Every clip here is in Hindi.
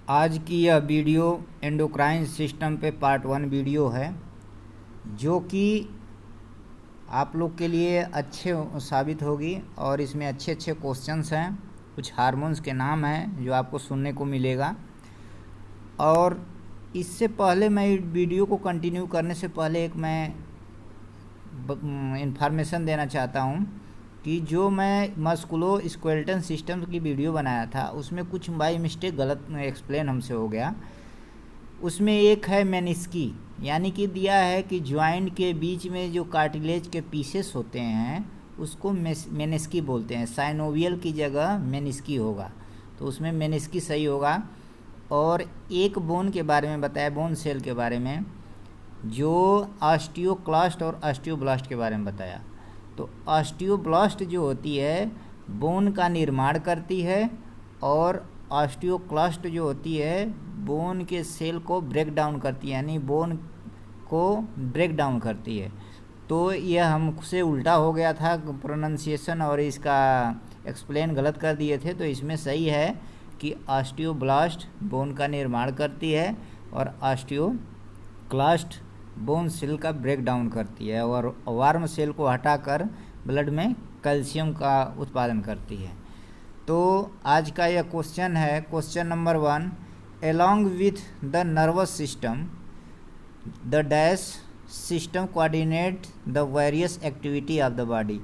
आज की यह वीडियो एंडोक्राइन सिस्टम पे पार्ट 1 वीडियो है, जो कि आप लोग के लिए अच्छे साबित होगी। और इसमें अच्छे अच्छे क्वेश्चंस हैं, कुछ हार्मोन्स के नाम हैं जो आपको सुनने को मिलेगा। और इससे पहले मैं वीडियो को कंटिन्यू करने से पहले एक मैं इंफॉर्मेशन देना चाहता हूँ कि जो मैं मस्कुलो स्केलेटन सिस्टम की वीडियो बनाया था उसमें कुछ बाई मिस्टेक गलत एक्सप्लेन हमसे हो गया। उसमें एक है मेनिस्की, यानी कि दिया है कि ज्वाइंट के बीच में जो कार्टिलेज के पीसेस होते हैं उसको मेनिस्की बोलते हैं। साइनोवियल की जगह मेनिस्की होगा, तो उसमें मेनिस्की सही होगा। और एक बोन के बारे में बताया, बोन सेल के बारे में, जो ऑस्टियोक्लास्ट और ऑस्टियोब्लास्ट के बारे में बताया। तो ऑस्टियोब्लास्ट जो होती है बोन का निर्माण करती है, और ऑस्टियोक्लास्ट जो होती है बोन के सेल को ब्रेक डाउन करती है, यानी बोन को ब्रेक डाउन करती है। तो यह हमसे उल्टा हो गया था प्रोनाउंसिएशन, और इसका एक्सप्लेन गलत कर दिए थे। तो इसमें सही है कि ऑस्टियोब्लास्ट बोन का निर्माण करती है और ऑस्टियोक्लास्ट बोन सेल का ब्रेक डाउन करती है, और वार्म सेल को हटाकर ब्लड में कैल्शियम का उत्पादन करती है। तो आज का यह क्वेश्चन है, question number 1, along with the nervous system the dash system coordinate the various activity of the body।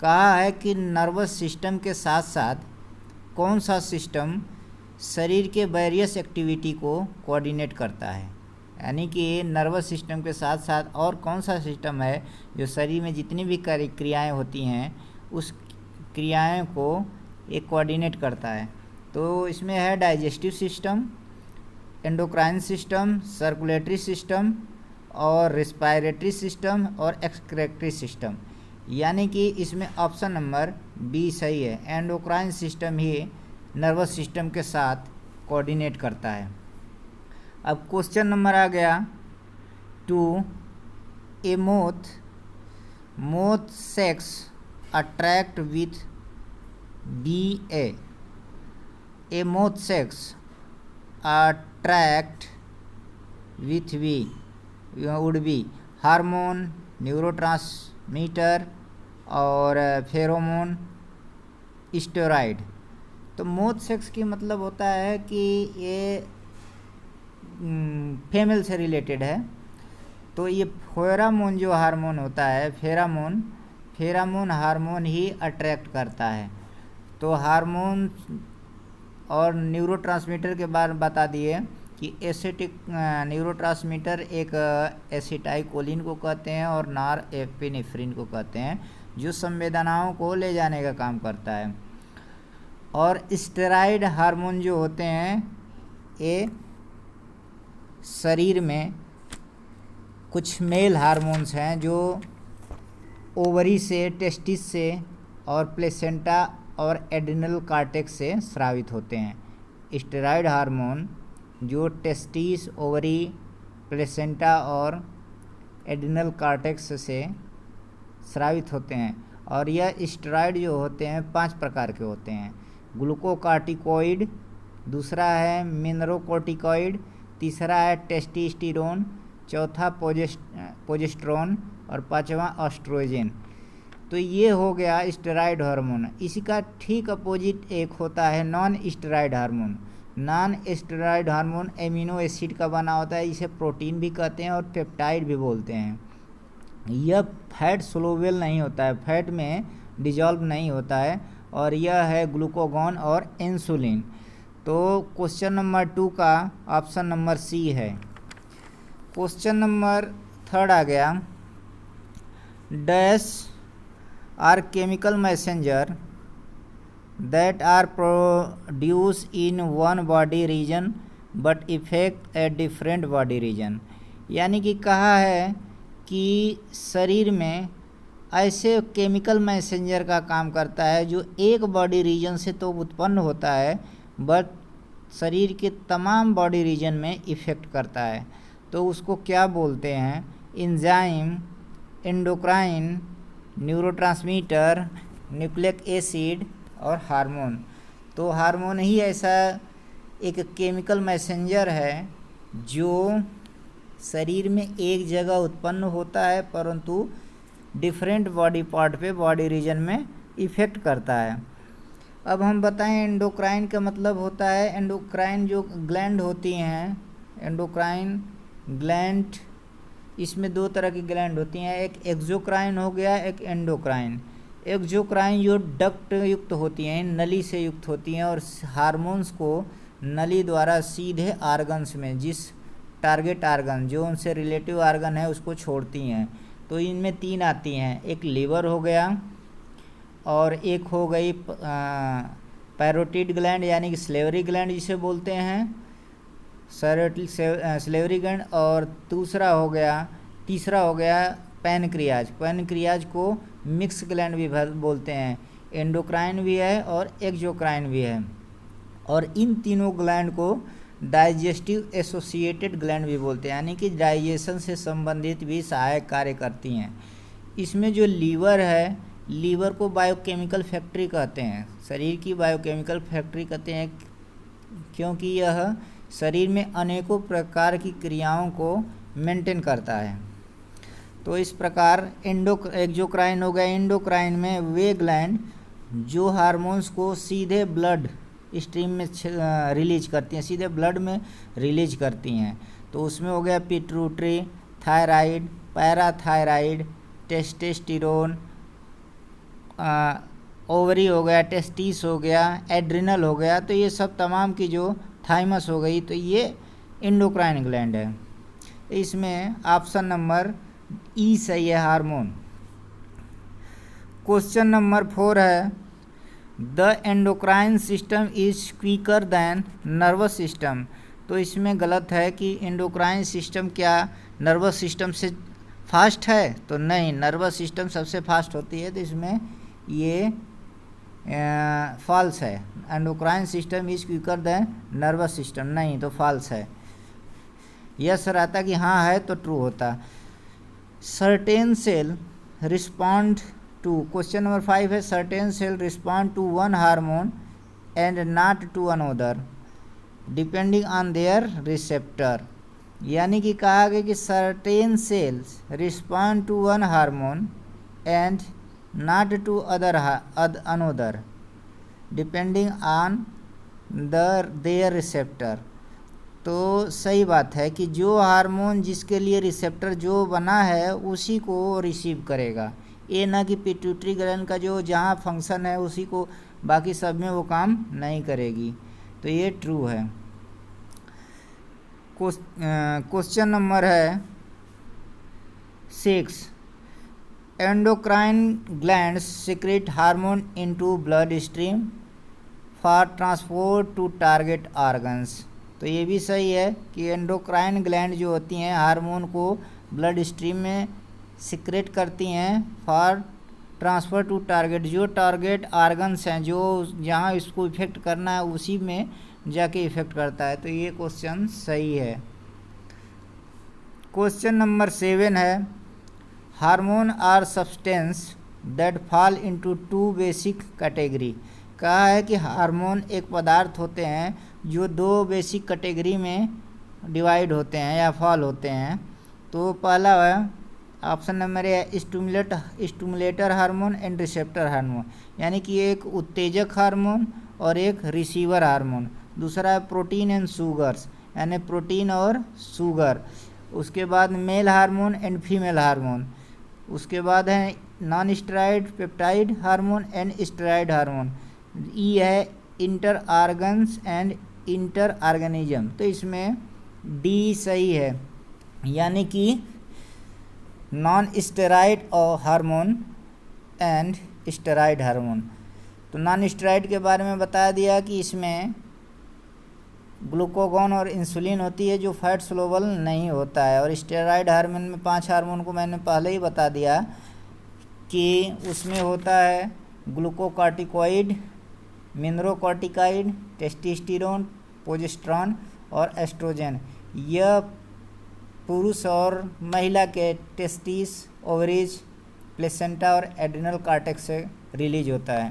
कहा है कि नर्वस सिस्टम के साथ साथ कौन सा सिस्टम शरीर के वेरियस एक्टिविटी को कोऑर्डिनेट करता है, यानी कि नर्वस सिस्टम के साथ साथ और कौन सा सिस्टम है जो शरीर में जितनी भी क्रियाएं होती हैं उस क्रियाएं को एक कोऑर्डिनेट करता है। तो इसमें है digestive system, endocrine system, circulatory system और रेस्पिरेटरी सिस्टम और एक्सक्रेटरी सिस्टम। यानी कि इसमें ऑप्शन नंबर बी सही है, एंडोक्राइन सिस्टम ही नर्वस सिस्टम के साथ कोऑर्डिनेट करता है। अब क्वेश्चन नंबर आ गया 2, a moth sex attract with B a moth sex attract with B would be hormone, neurotransmitter और फेरोमोन, स्टेरॉइड। तो मोथ सेक्स की मतलब होता है कि ये फीमेल से रिलेटेड है। तो ये फेरामोन जो हार्मोन होता है, फेरामोन हार्मोन ही अट्रैक्ट करता है। तो हार्मोन और न्यूरोट्रांसमीटर के बारे में बता दिए कि एसिटिक न्यूरोट्रांसमीटर एक एसिटाइकोलिन को कहते हैं और नॉर एपिनेफ्रिन को कहते हैं, जो संवेदनाओं को ले जाने का काम करता है। और स्टेरॉइड हार्मोन जो होते हैं ये शरीर में कुछ मेल हार्मोन्स हैं जो ओवरी से, टेस्टिस से और प्लेसेंटा और एड्रिनल कार्टेक्स से स्रावित होते हैं। स्टेरॉइड हार्मोन जो टेस्टिस, ओवरी, प्लेसेंटा और एड्रिनल कार्टेक्स से स्रावित होते हैं। और यह स्टेरॉइड जो होते हैं 5 प्रकार के होते हैं। ग्लूकोकार्टिकोइड, दूसरा है मिनरोकोर्टिकोइड, तीसरा है टेस्टोस्टेरोन, चौथा प्रोजेस्टेरोन और 5वां एस्ट्रोजन। तो ये हो गया स्टेरॉइड हार्मोन। इसी का ठीक अपोजिट एक होता है non steroid hormone. Non steroid hormone amino acid का बना होता है, इसे प्रोटीन भी कहते हैं और पेप्टाइड भी बोलते हैं। यह फैट सोलुबल नहीं होता है, फैट में डिजॉल्व नहीं होता है, और यह है ग्लूकागॉन और इंसुलिन। तो क्वेश्चन नंबर 2 का ऑप्शन नंबर सी है। क्वेश्चन नंबर 3 आ गया, dash are chemical messenger that are produce in one body region but effect a different body region. यानी कि कहा है कि शरीर में ऐसे केमिकल मैसेंजर का काम करता है जो एक बॉडी रीजन से तो उत्पन्न होता है बट शरीर के तमाम बॉडी रीजन में इफ़ेक्ट करता है। तो उसको क्या बोलते हैं? Enzyme, endocrine, neurotransmitter, nucleic acid और हार्मोन। तो हार्मोन ही ऐसा एक केमिकल मैसेंजर है जो शरीर में एक जगह उत्पन्न होता है परंतु डिफरेंट बॉडी पार्ट पे, बॉडी रीजन में इफ़ेक्ट करता है। अब हम बताएं एंडोक्राइन का मतलब होता है, एंडोक्राइन जो ग्लैंड होती हैं, एंडोक्राइन ग्लैंड, इसमें दो तरह की ग्लैंड होती हैं, एक एक्सोक्राइन हो गया, एक एंडोक्राइन। एक्सोक्राइन जो डक्ट युक्त होती हैं, नली से युक्त होती हैं और हार्मोन्स को नली द्वारा सीधे आर्गन्स में, जिस टारगेट आर्गन जो उनसे रिलेटिव आर्गन है उसको छोड़ती हैं। तो इनमें तीन आती हैं, एक लीवर हो गया और एक हो गई पैरोटिड ग्लैंड यानी कि स्लेवरी ग्लैंड जिसे बोलते हैं, स्लेवरी ग्लैंड, और तीसरा हो गया पैनक्रियाज। पैनक्रियाज को मिक्स ग्लैंड भी बोलते हैं, एंडोक्राइन भी है और एक्सोक्राइन भी है। और इन तीनों ग्लैंड को डाइजेस्टिव एसोसिएटेड ग्लैंड भी बोलते हैं, यानी कि डाइजेशन से संबंधित भी सहायक कार्य करती हैं। इसमें जो लीवर है, लीवर को बायोकेमिकल फैक्ट्री कहते हैं, शरीर की बायोकेमिकल फैक्ट्री कहते हैं, क्योंकि यह शरीर में अनेकों प्रकार की क्रियाओं को मेंटेन करता है। तो इस प्रकार एक्सोक्राइन हो गया। एंडोक्राइन में वे ग्लैंड जो हार्मोन्स को सीधे ब्लड स्ट्रीम में रिलीज करती हैं, सीधे ब्लड में रिलीज करती हैं। तो उसमें हो गया pituitary, thyroid, parathyroid, testosterone, ovary हो गया, टेस्टिस हो गया, एड्रिनल हो गया। तो ये सब तमाम की जो थाइमस हो गई, तो ये एंडोक्राइन ग्लैंड है। इसमें ऑप्शन नंबर ई सही है, हार्मोन। क्वेश्चन नंबर 4 है, the endocrine system is quicker than nervous system. तो इसमें गलत है कि एंडोक्राइन सिस्टम क्या नर्वस सिस्टम से फास्ट है, तो नहीं, नर्वस सिस्टम सबसे फास्ट होती है, तो इसमें ये फॉल्स है। Endocrine system is quicker than nervous system, नहीं, तो फॉल्स है। यस रहता कि हाँ है तो ट्रू होता। Certain cell respond to, question number 5 है, certain cell respond to one hormone and not to another depending on their receptor. यानी कि कहा गया कि certain cells respond to one hormone and not to another depending on their receptor. तो सही बात है कि जो हार्मोन जिसके लिए रिसेप्टर जो बना है उसी को रिसीव करेगा, ये ना कि पिट्यूटरी ग्लैंड का जो जहाँ फंक्शन है उसी को बाकी सब में वो काम नहीं करेगी। तो ये ट्रू है। क्वेश्चन नंबर है 6, endocrine glands secrete hormone into blood stream for transport to target organs. तो ये भी सही है कि एंडोक्राइन ग्लैंड जो होती हैं हार्मोन को ब्लड स्ट्रीम में सीक्रेट करती हैं फॉर ट्रांसफ़र टू टारगेट, जो टारगेट ऑर्गन्स हैं जो जहाँ इसको इफ़ेक्ट करना है उसी में जाके इफ़ेक्ट करता है। तो ये क्वेश्चन सही है। क्वेश्चन नंबर 7 है, hormone are substance that fall into 2 basic category. कहा है कि हार्मोन एक पदार्थ होते हैं जो 2 बेसिक कैटेगरी में डिवाइड होते हैं या फॉल होते हैं। तो पहला है ऑप्शन नंबर है stimulator hormone and receptor hormone, यानी कि एक उत्तेजक हार्मोन और एक रिसीवर हार्मोन। दूसरा है प्रोटीन एंड शुगर्स, यानी प्रोटीन और शुगर। उसके बाद male hormone and female hormone. उसके बाद है non steroid peptide hormone and steroid hormone. E है inter organs and inter organism. तो इसमें डी सही है, यानी कि non steroid hormone and steroid hormone. तो नॉन स्टेरॉइड के बारे में बता दिया कि इसमें ग्लूकागॉन और इंसुलिन होती है जो फैट सोलुबल नहीं होता है। और स्टेरॉइड हार्मोन में 5 हार्मोन को मैंने पहले ही बता दिया कि उसमें होता है ग्लूकोकॉर्टिकॉइड, मिनरोकॉर्टिकॉइड, टेस्टोस्टेरोन, प्रोजेस्टेरॉन और एस्ट्रोजन। यह पुरुष और महिला के टेस्टिस, ओवरीज, प्लेसेंटा और एड्रिनल कॉर्टेक्स से रिलीज होता है।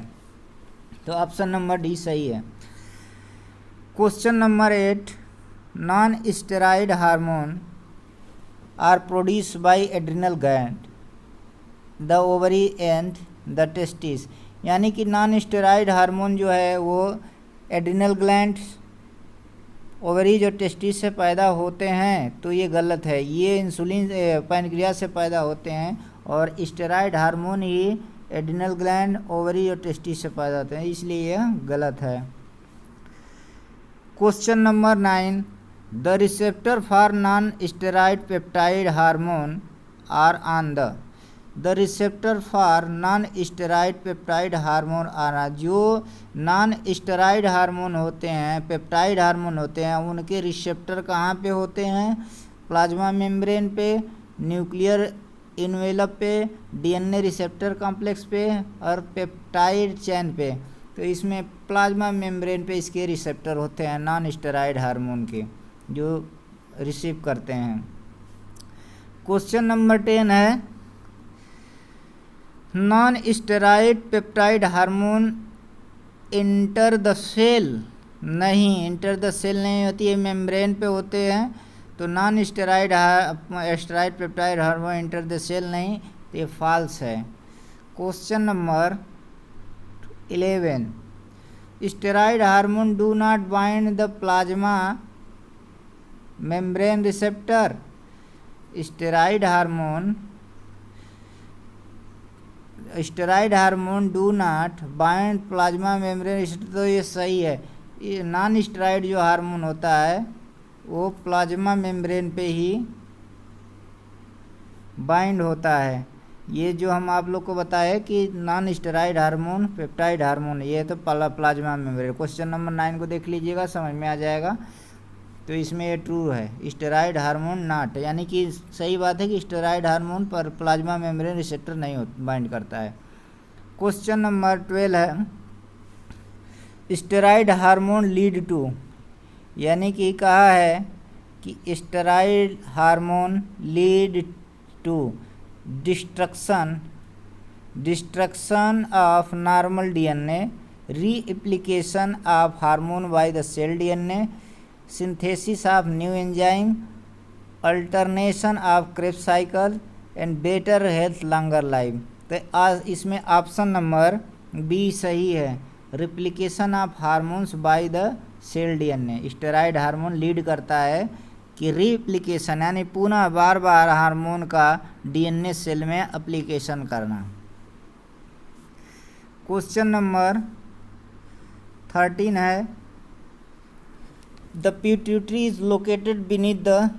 तो ऑप्शन नंबर डी सही है। Question number 8, non steroid hormone are produce by adrenal gland, the ovary and the testis. यानी कि नॉन स्टेरॉइड हार्मोन जो है वो एड्रिनल ग्लैंड, ओवरीज और टेस्टिस से पैदा होते हैं, तो ये गलत है। ये इंसुलिन पैनक्रियास से पैदा होते हैं और स्टेरॉइड हार्मोन ही एड्रिनल ग्लैंड, ओवरी और टेस्टिस से पैदा होते हैं, इसलिए यह गलत है। Question number 9, the receptor for non steroid peptide hormone are on the receptor for non steroid peptide hormone are, जो नॉन स्टेरॉइड हार्मोन होते हैं, पेप्टाइड हार्मोन होते हैं, उनके रिसेप्टर कहाँ पे होते हैं? प्लाज्मा मेम्ब्रेन पे, न्यूक्लियर इनवेलप पे, डीएनए रिसेप्टर कॉम्प्लेक्स पे और पेप्टाइड चेन पे। तो इसमें प्लाज्मा मेम्ब्रेन पे इसके रिसेप्टर होते हैं नॉन स्टेरॉइड हार्मोन के, जो रिसीव करते हैं। क्वेश्चन नंबर 10 है, non steroid peptide hormone enter the cell, नहीं, इंटर द सेल नहीं होती है, मेम्ब्रेन पे होते हैं, तो non steroid peptide hormone enter the cell नहीं, तो ये फॉल्स है। Question number 11, steroid hormone do not bind the plasma membrane receptor. Steroid hormone do not bind plasma membrane receptor, तो ये सही है। ये नॉन स्टेरॉइड जो हार्मोन होता है वो प्लाज्मा मेम्ब्रेन पे ही बाइंड होता है। ये जो हम आप लोग को बताए कि non steroid hormone peptide hormone, ये तो प्लाज्मा मेम्ब्रेन। क्वेश्चन नंबर 9 को देख लीजिएगा, समझ में आ जाएगा। तो इसमें ये ट्रू है, स्टेरॉइड हार्मोन नॉट, यानी कि सही बात है कि स्टेरॉइड हार्मोन पर प्लाज्मा मेम्ब्रेन रिसेप्टर नहीं बाइंड करता है। क्वेश्चन नंबर 12 है, स्टेरॉइड हार्मोन लीड टू, यानी कि कहा है कि steroid hormone lead to destruction of normal DNA, reapplication of hormone by the cell DNA, synthesis of new enzyme, alternation of Krebs cycle and better health longer life. तो आज इसमें ऑप्शन नंबर बी सही है, replication of hormones by the cell DNA. Steroid hormone lead करता है कि रीएप्लिकेशन, यानी पुनः बार बार हार्मोन का डीएनए सेल में एप्लीकेशन करना। क्वेश्चन नंबर 13 है, the pituitary is located beneath the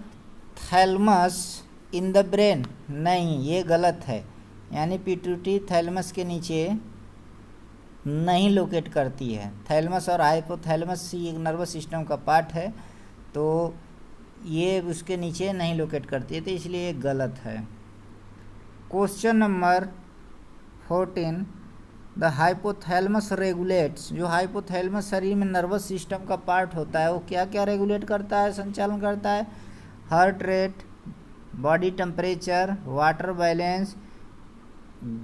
thalamus in the brain, नहीं, ये गलत है। यानी पिट्यूटरी थैलमस के नीचे नहीं लोकेट करती है। थैलमस और हाइपोथैलमस ये नर्वस सिस्टम का पार्ट है, तो ये उसके नीचे नहीं लोकेट करती है, तो इसलिए ये गलत है। Question number 14, the hypothalamus regulates, जो हाइपोथैलमस शरीर में नर्वस सिस्टम का पार्ट होता है, वो क्या क्या रेगुलेट करता है, संचालन करता है? Heart rate, body temperature, water balance,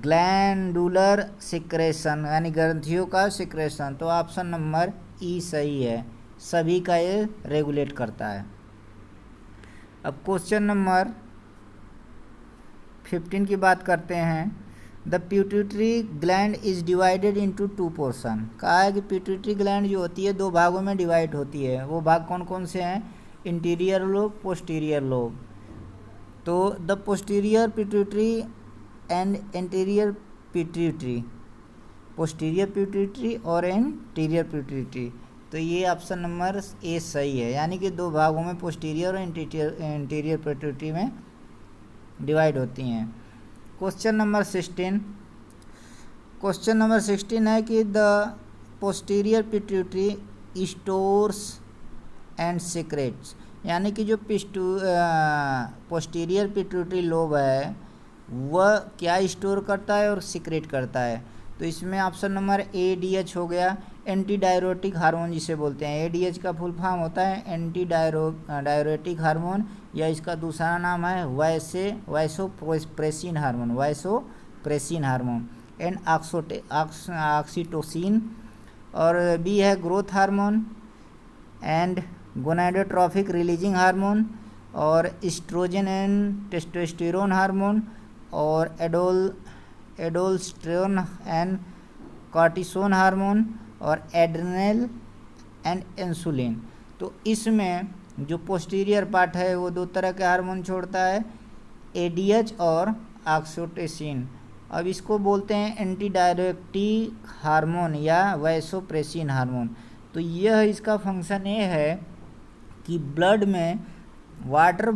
glandular secretion, यानी ग्रंथियों का सिक्रेशन। तो ऑप्शन नंबर ई सही है, सभी का ये रेगुलेट करता है। अब क्वेश्चन नंबर 15 की बात करते हैं, the pituitary gland is divided into 2 portion. कहा है कि पिट्यूटरी ग्लैंड जो होती है 2 भागों में डिवाइड होती है। वो भाग कौन कौन से हैं? Interior lobe, posterior lobe. तो the posterior pituitary and anterior pituitary, posterior pituitary और एंटीरियर पिट्यूटरी। तो ये ऑप्शन नंबर ए सही है, यानी कि 2 भागों में पोस्टीरियर और इंटीरियर पिट्यूटरी में डिवाइड होती हैं। क्वेश्चन नंबर 16, क्वेश्चन नंबर 16 है कि the posterior pituitary stores and secrets, यानी कि जो पोस्टीरियर पिट्यूटरी लोब है वह क्या स्टोर करता है और सीक्रेट करता है? तो इसमें ऑप्शन नंबर ADH हो गया, एंटी डायरोटिक हार्मोन जिसे बोलते हैं। ADH का फुल फॉर्म होता है एंटी डायरोटिक हार्मोन, या इसका दूसरा नाम है वाइसोप्रेसिन हार्मोन, एंड ऑक्सीटोसिन। और B है growth hormone, and gonadotrophic releasing hormone, और एस्ट्रोजन एंड टेस्टोस्टेरोन हार्मोन, और एडोल्स्टेरोन एंड कॉर्टिसोन हार्मोन, और एड्रेनल एंड इंसुलिन। तो इसमें जो पोस्टीरियर पार्ट है वो 2 तरह के हार्मोन छोड़ता है, एडीएच और ऑक्सीटोसिन। अब इसको बोलते हैं एंटी डायरेक्टिक हार्मोन या वैसोप्रेसिन हार्मोन। तो यह इसका फंक्शन ये है कि ब्लड में वाटर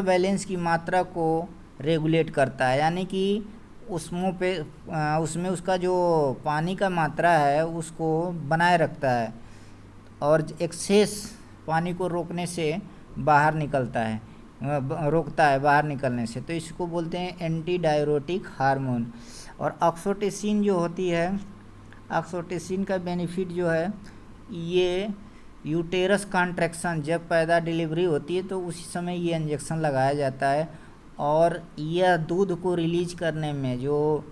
बैलेंस की मात्रा को रेगुलेट करता है, यानी कि उसमें उसका जो पानी का मात्रा है उसको बनाए रखता है, और एक्सेस पानी को रोकने से बाहर निकलता है, रोकता है बाहर निकलने से। तो इसको बोलते हैं एंटी डायरेटिक हार्मोन। और ऑक्सीटोसिन जो होती है, ऑक्सीटोसिन का बेनिफिट जो है, ये यूटेरस कॉन्ट्रैक्शन, जब पैदा डिलीवरी होती है तो उसी समय ये इंजेक्शन लगाया जाता है, और यह दूध को रिलीज करने में, जो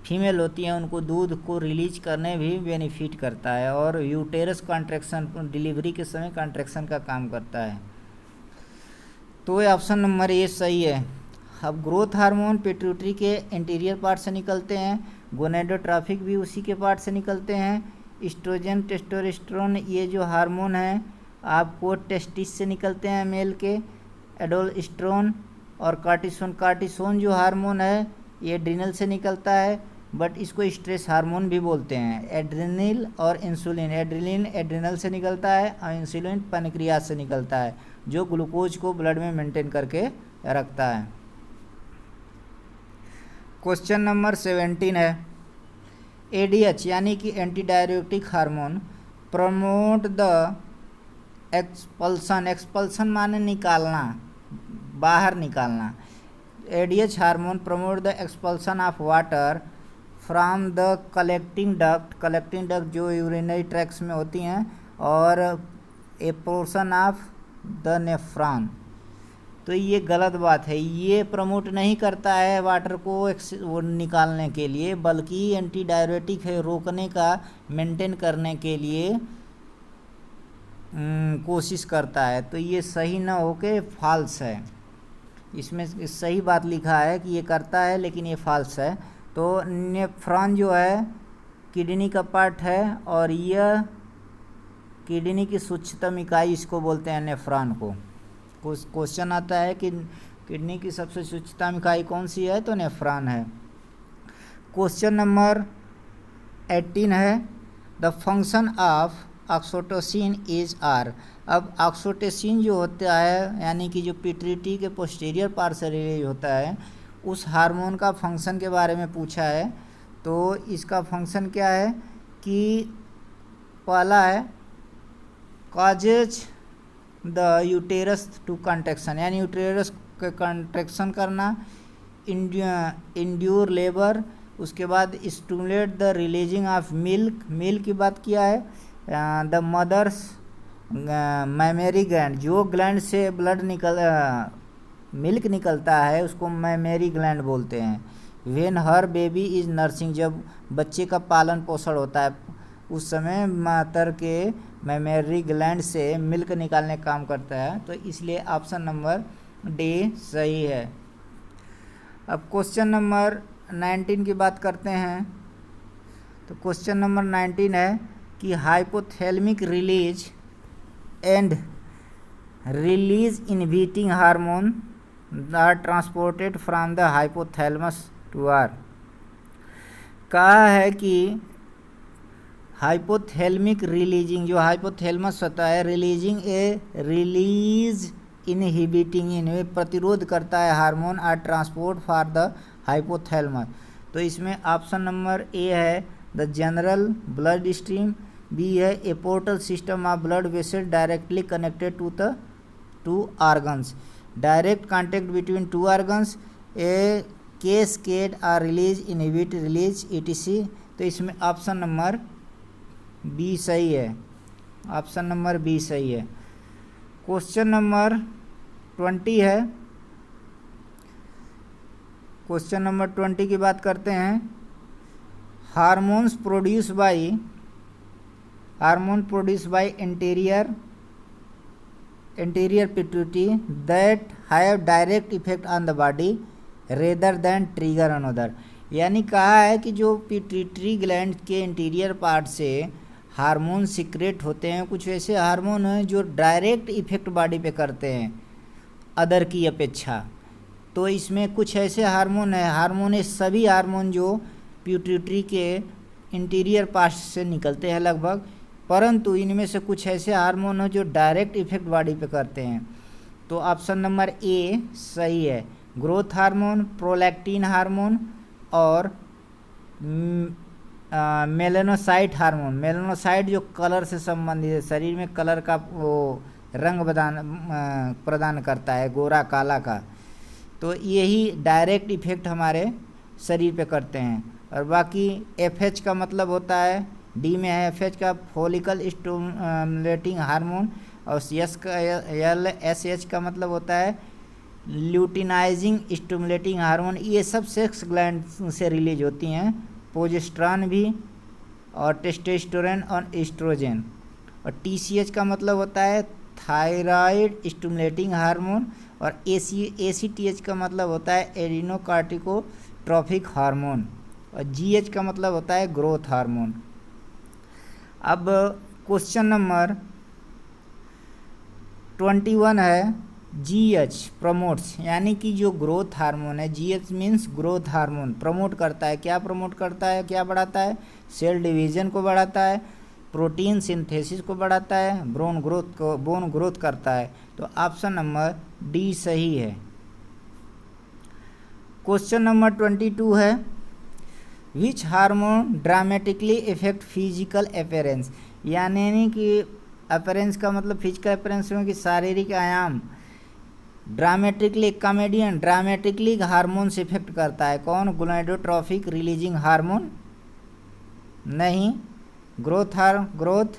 फीमेल होती हैं उनको दूध को रिलीज करने भी बेनिफिट करता है, और यूटेरस कॉन्ट्रैक्शन, डिलीवरी के समय कॉन्ट्रैक्शन का काम करता है। तो ये ऑप्शन नंबर ए सही है। अब ग्रोथ हार्मोन पिट्यूटरी के इंटीरियर पार्ट से निकलते हैं, गोनेडोट्रोफिक भी उसी के पार्ट से निकलते हैं, एस्ट्रोजन टेस्टोस्टेरोन ये जो हार्मोन है आपको टेस्टिस से निकलते हैं मेल के, एडोल्स्टेरोन और कार्टिसोन जो हार्मोन है ये एड्रिनल से निकलता है, बट इसको स्ट्रेस हार्मोन भी बोलते हैं। एड्रेनल और इंसुलिन, एड्रेनलिन एड्रिनल से निकलता है और इंसुलिन पैनक्रियास से निकलता है, जो ग्लूकोज को ब्लड में मेंटेन करके रखता है। क्वेश्चन नंबर 17 है, एडीएच यानी कि anti diuretic hormone promote the expulsion माने निकालना, बाहर निकालना। ADH hormone promote the expulsion of water from the collecting duct जो यूरिनरी ट्रैक्ट्स में होती हैं, और ए पोर्शन ऑफ द नेफ्रॉन। तो ये गलत बात है, ये प्रमोट नहीं करता है वाटर को वो निकालने के लिए, बल्कि एंटी डायरेटिक है, रोकने का, मेंटेन करने के लिए कोशिश करता है। तो ये सही ना होके फॉल्स है, इसमें सही बात लिखा है कि ये करता है लेकिन ये फॉल्स है। तो नेफ्रॉन जो है किडनी का पार्ट है, और यह किडनी की सूक्ष्मतम इकाई इसको बोलते हैं नेफ्रॉन को। क्वेश्चन आता है कि किडनी की सबसे सूक्ष्मतम इकाई कौन सी है, तो नेफ्रॉन है। क्वेश्चन नंबर 18 है, the function of oxytocin is are. अब ऑक्सीटोसिन जो होता है, यानी कि जो पिट्यूटरी के पोस्टीरियर पार्ट से रिलीज होता है, उस हार्मोन का फंक्शन के बारे में पूछा है। तो इसका फंक्शन क्या है कि पहला है causes the uterus to contraction, यानी यूटेरस का कॉन्ट्रैक्शन करना, इंड्यूर लेबर, उसके बाद stimulate the releasing of milk की बात किया है, द मदर्स मैमेरी ग्लैंड, जो ग्लैंड से मिल्क निकलता है उसको मैमेरी ग्लैंड बोलते हैं। When her baby is nursing, जब बच्चे का पालन पोषण होता है उस समय मातर के मैमेरी ग्लैंड से मिल्क निकालने का काम करता है। तो इसलिए ऑप्शन नंबर डी सही है। अब क्वेश्चन नंबर 19 की बात करते हैं। तो क्वेश्चन नंबर 19 है कि hypothalamic release and release inhibiting hormone are transported from the hypothalamus to are. कहा है कि हाइपोथैलेमिक रिलीजिंग, जो हाइपोथैलेमस होता है, रिलीज इनहिबिटिंग, इन्हें प्रतिरोध करता है hormone are transport for the hypothalamus. तो इसमें ऑप्शन नंबर ए है the general blood stream, B है a portal system of blood vessel directly connected to the two organs, direct contact between two organs, a cascade or release inhibit release etc। तो इसमें ऑप्शन नंबर बी सही है, ऑप्शन नंबर बी सही है। क्वेश्चन नंबर 20 है। क्वेश्चन नंबर 20 की बात करते हैं। Hormones produce by hormone produce by anterior pituitary that have direct effect on the body rather than trigger another। यानी कहा है कि जो पिट्यूटरी ग्लैंड के इंटीरियर पार्ट से हार्मोन सिक्रेट होते हैं, कुछ ऐसे हार्मोन हैं जो डायरेक्ट इफेक्ट बॉडी पे करते हैं अदर की अपेक्षा। तो इसमें कुछ ऐसे हार्मोन है सभी हार्मोन जो पिट्यूटरी के इंटीरियर पार्ट से निकलते हैं लगभग, परंतु इनमें से कुछ ऐसे हार्मोन हैं जो डायरेक्ट इफेक्ट बॉडी पे करते हैं। तो ऑप्शन नंबर ए सही है। ग्रोथ हार्मोन, प्रोलैक्टिन हार्मोन और मेलानोसाइट हार्मोन। मेलानोसाइट जो कलर से संबंधित है, शरीर में कलर का वो रंग प्रदान करता है, गोरा काला का। तो यही डायरेक्ट इफेक्ट हमारे शरीर पे करते हैं। और बाकी एफएच का मतलब होता है, डी में है एफएच का फॉलिकल स्टिमुलेटिंग हार्मोन, और एसएच का मतलब होता है ल्यूटिनाइजिंग स्टिमुलेटिंग हार्मोन। ये सब सेक्स ग्लैंड से रिलीज होती हैं, प्रोजेस्टेरॉन भी और टेस्टोस्टेरोन और एस्ट्रोजन। और टीसीएच का मतलब होता है थायराइड स्टिमुलेटिंग हार्मोन, और एसीटीएच का मतलब होता है एडिनोकार्टिकोट्रोफिक हार्मोन, और जीएच का मतलब होता है ग्रोथ हार्मोन। अब क्वेश्चन नंबर 21 है, जीएच प्रमोट्स, यानी कि जो ग्रोथ हार्मोन है, GH means growth hormone promote करता है। क्या प्रमोट करता है, क्या बढ़ाता है? सेल डिवीजन को बढ़ाता है, प्रोटीन सिंथेसिस को बढ़ाता है, बोन ग्रोथ करता है। तो ऑप्शन नंबर डी सही है। क्वेश्चन नंबर 22 है, which hormone dramatically effect physical appearance, यानी कि अपीयरेंस का मतलब फिजिकल अपीयरेंस में कि शारीरिक आयाम ड्रामेटिकली हार्मोन से इफेक्ट करता है। कौन? गोनाडोट्रोपिक रिलीजिंग हार्मोन नहीं, ग्रोथ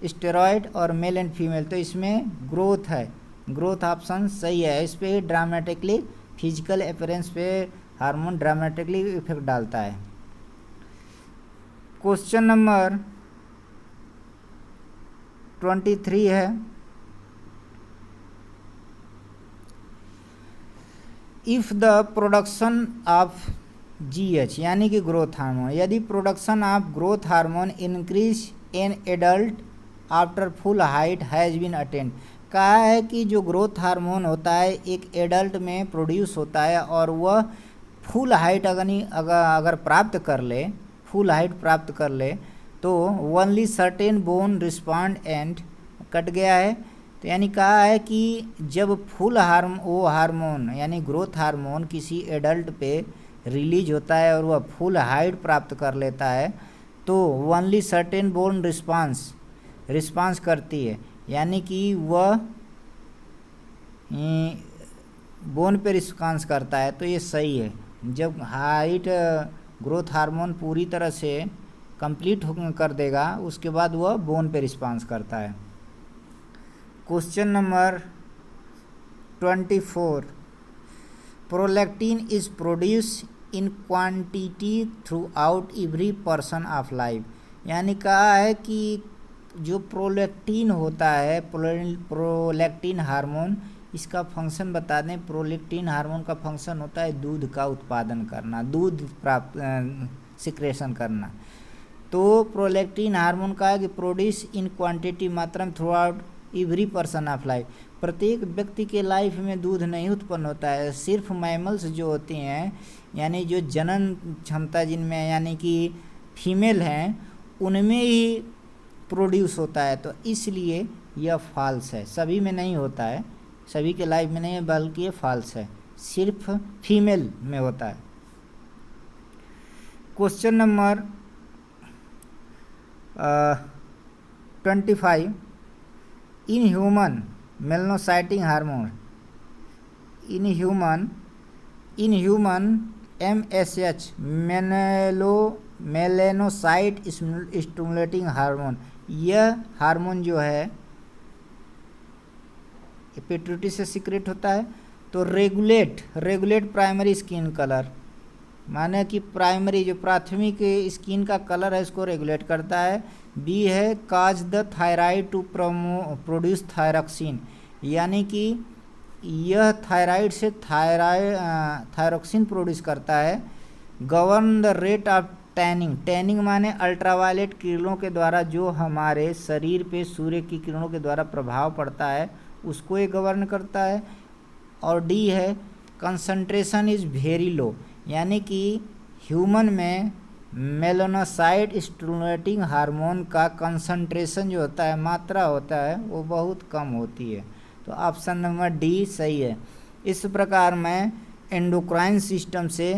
स्टेरॉयड और मेल एंड फीमेल। तो इसमें ग्रोथ है, ग्रोथ ऑप्शन सही है। इस पे ड्रामेटिकली फिजिकल अपीयरेंस पे हार्मोन ड्रामेटिकली इफेक्ट डालता है। क्वेश्चन नंबर 23 है, if the production of GH यानी कि ग्रोथ हार्मोन, यदि production of growth hormone increase in adult after full height has been attend. कहा है कि जो ग्रोथ हार्मोन होता है एक एडल्ट में प्रोड्यूस होता है, और वह फुल हाइट अगर प्राप्त कर ले, फुल हाइट प्राप्त कर ले, तो only certain bone respond and cut गया है। तो यानी कहा है कि जब फुल हार्मोन यानी ग्रोथ हार्मोन किसी एडल्ट पे रिलीज होता है और वह फुल हाइट प्राप्त कर लेता है, तो ओनली सर्टेन बोन रिस्पांस करती है, यानी कि वह बोन पे रिस्पॉन्स करता है। तो ये सही है। जब हाइट ग्रोथ हार्मोन पूरी तरह से कंप्लीट कर देगा, उसके बाद वह बोन पे रिस्पॉन्स करता है। Question number 24, prolactin is produce in quantity through out every person of life, यानी कहा है कि जो प्रोलैक्टिन होता है, प्रोलैक्टिन हार्मोन, इसका फंक्शन बता दें। प्रोलैक्टिन हार्मोन का फंक्शन होता है दूध का उत्पादन करना, दूध सिक्रेशन करना। तो प्रोलैक्टिन हार्मोन का है कि प्रोड्यूस इन क्वांटिटी मात्रा में through out every person of life, प्रत्येक व्यक्ति के लाइफ में दूध नहीं उत्पन्न होता है, सिर्फ मैमल्स जो होती हैं यानी जो जनन क्षमता जिनमें यानी कि फीमेल हैं, उनमें ही प्रोड्यूस होता है। तो इसलिए यह फॉल्स है, सभी में नहीं होता है, सभी के लाइफ में नहीं है, बल्कि ये फॉल्स है, सिर्फ फीमेल में होता है। Question number 25, in human melanocyting hormone, in human MSH melanocyte stimulating hormone, यह हार्मोन जो है पिट्यूटरी से सीक्रेट होता है। तो रेगुलेट प्राइमरी स्किन कलर, माने कि प्राइमरी जो प्राथमिक स्किन का कलर है इसको रेगुलेट करता है। बी है cause the thyroid to produce thyroxine, यानी कि यह थायराइड से थायरॉक्सिन प्रोड्यूस करता है। Govern the rate of tanning, tanning माने अल्ट्रावायलेट किरणों के द्वारा जो हमारे शरीर पे सूर्य की किरणों के द्वारा प्रभाव पड़ता है उसको ये गवर्न करता है। और डी है कंसंट्रेशन इज़ वेरी लो, यानी कि ह्यूमन में मेलानोसाइट स्टिमुलेटिंग हार्मोन का कंसंट्रेशन जो होता है, मात्रा होता है, वो बहुत कम होती है। तो ऑप्शन नंबर डी सही है। इस प्रकार मैं एंडोक्राइन सिस्टम से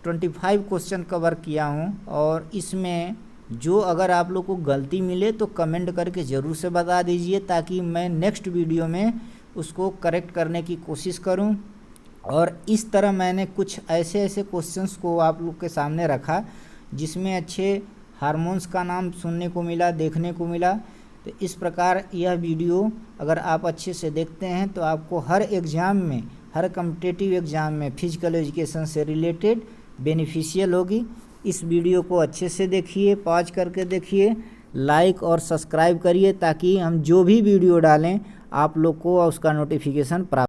25 क्वेश्चन कवर किया हूँ, और इसमें जो अगर आप लोग को गलती मिले तो कमेंट करके ज़रूर से बता दीजिए, ताकि मैं नेक्स्ट वीडियो में उसको करेक्ट करने की कोशिश करूं। और इस तरह मैंने कुछ ऐसे क्वेश्चंस को आप लोग के सामने रखा जिसमें अच्छे हार्मोन्स का नाम सुनने को मिला, देखने को मिला। तो इस प्रकार यह वीडियो अगर आप अच्छे से देखते हैं तो आपको हर एग्ज़ाम में, हर कॉम्पिटिटिव एग्ज़ाम में फिजिकल एजुकेशन से रिलेटेड बेनिफिशियल होगी। इस वीडियो को अच्छे से देखिए, पॉज करके देखिए, लाइक और सब्सक्राइब करिए, ताकि हम जो भी वीडियो डालें आप लोग को उसका नोटिफिकेशन प्राप्त